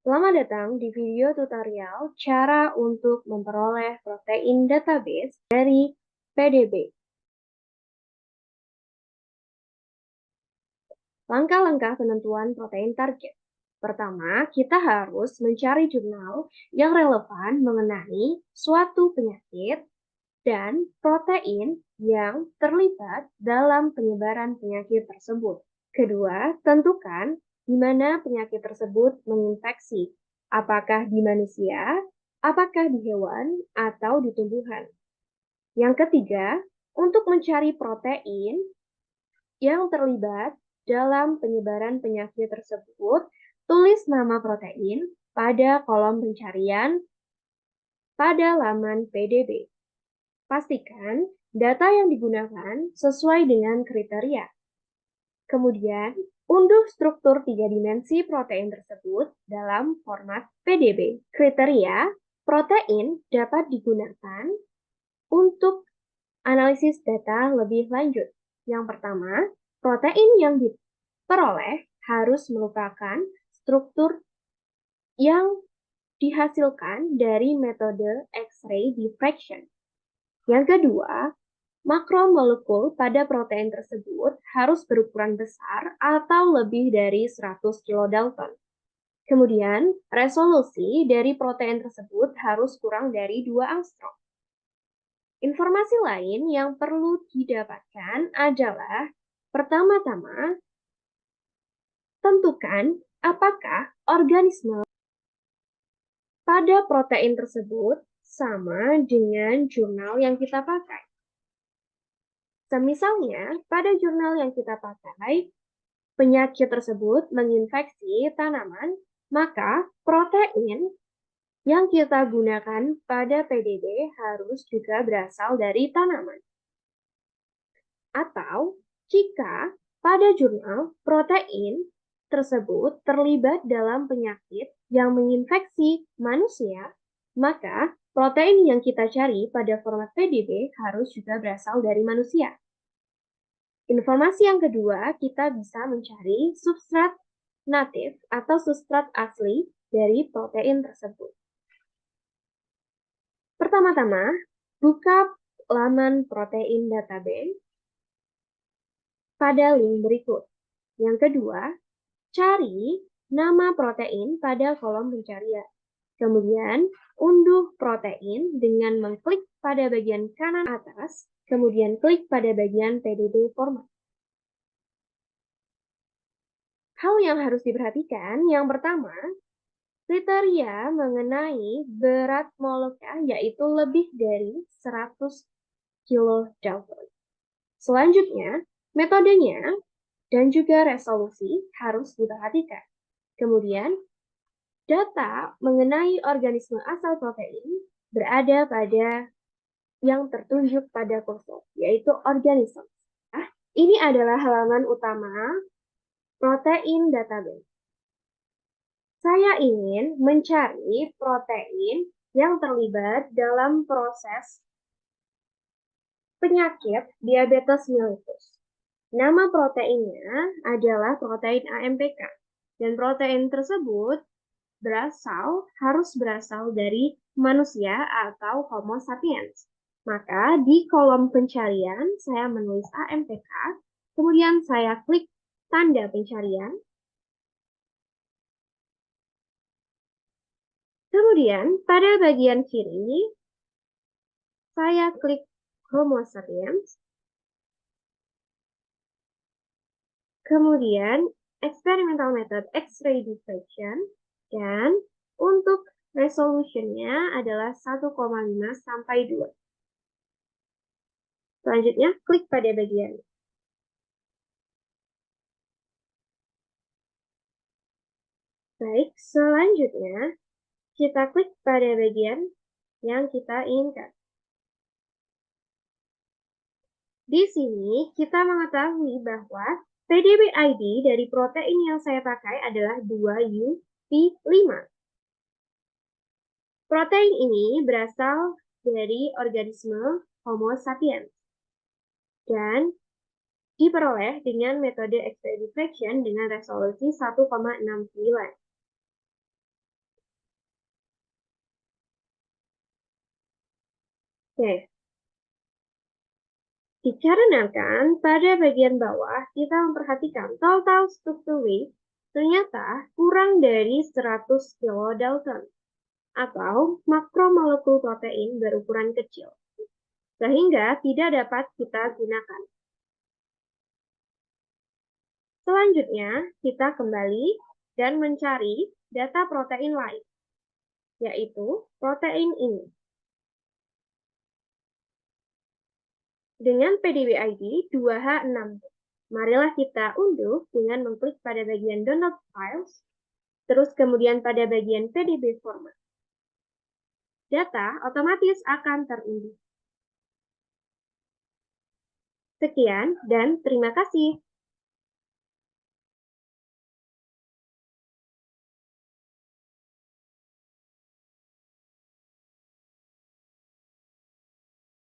Selamat datang di video tutorial cara untuk memperoleh protein database dari PDB. Langkah-langkah penentuan protein target. Pertama, kita harus mencari jurnal yang relevan mengenai suatu penyakit dan protein yang terlibat dalam penyebaran penyakit tersebut. Kedua, tentukan di mana penyakit tersebut menginfeksi, apakah di manusia, apakah di hewan, atau di tumbuhan. Yang ketiga, untuk mencari protein yang terlibat dalam penyebaran penyakit tersebut, tulis nama protein pada kolom pencarian pada laman PDB. Pastikan data yang digunakan sesuai dengan kriteria. Kemudian, unduh struktur 3 dimensi protein tersebut dalam format PDB. Kriteria protein dapat digunakan untuk analisis data lebih lanjut. Yang pertama, protein yang diperoleh harus merupakan struktur yang dihasilkan dari metode X-ray diffraction. Yang kedua, makromolekul pada protein tersebut harus berukuran besar atau lebih dari 100 kilodalton. Kemudian, resolusi dari protein tersebut harus kurang dari 2 angstrom. Informasi lain yang perlu didapatkan adalah pertama-tama, tentukan apakah organisme pada protein tersebut sama dengan jurnal yang kita pakai. Semisalnya, pada jurnal yang kita pakai, penyakit tersebut menginfeksi tanaman, maka protein yang kita gunakan pada PDB harus juga berasal dari tanaman. Atau, jika pada jurnal protein tersebut terlibat dalam penyakit yang menginfeksi manusia, maka protein yang kita cari pada format PDB harus juga berasal dari manusia. Informasi yang kedua, kita bisa mencari substrat natif atau substrat asli dari protein tersebut. Pertama-tama, buka laman protein database pada link berikut. Yang kedua, cari nama protein pada kolom pencarian. Kemudian, unduh protein dengan mengklik pada bagian kanan atas, kemudian klik pada bagian PDB format. Hal yang harus diperhatikan, yang pertama, kriteria mengenai berat molekul yaitu lebih dari 100 kilodalton. Selanjutnya, metodenya dan juga resolusi harus diperhatikan. Kemudian, data mengenai organisme asal protein berada pada yang tertunjuk pada kursor, yaitu organisme. Nah, ini adalah halaman utama protein database. Saya ingin mencari protein yang terlibat dalam proses penyakit diabetes mellitus. Nama proteinnya adalah protein AMPK, dan protein tersebut harus berasal dari manusia atau Homo sapiens. Maka di kolom pencarian saya menulis AMPK, kemudian saya klik tanda pencarian. Kemudian pada bagian kiri saya klik Homo sapiens. Kemudian experimental method X-ray diffraction, dan untuk resolutionnya adalah 1,5 sampai 2. Selanjutnya, klik pada bagian. Baik, selanjutnya kita klik pada bagian yang kita inginkan. Di sini kita mengetahui bahwa PDB ID dari protein yang saya pakai adalah 2UP5. Protein ini berasal dari organisme Homo sapiens dan diperoleh dengan metode X-ray diffraction dengan resolusi 1,69. Oke, dikarenakan pada bagian bawah kita memperhatikan total struktur weight ternyata kurang dari 100 kilodalton atau makromolekul protein berukuran kecil, sehingga tidak dapat kita gunakan. Selanjutnya, kita kembali dan mencari data protein lain, yaitu protein ini. Dengan PDB-ID 2H6, marilah kita unduh dengan mengklik pada bagian Download Files, terus kemudian pada bagian PDB Format. Data otomatis akan terunduh. Sekian dan terima kasih.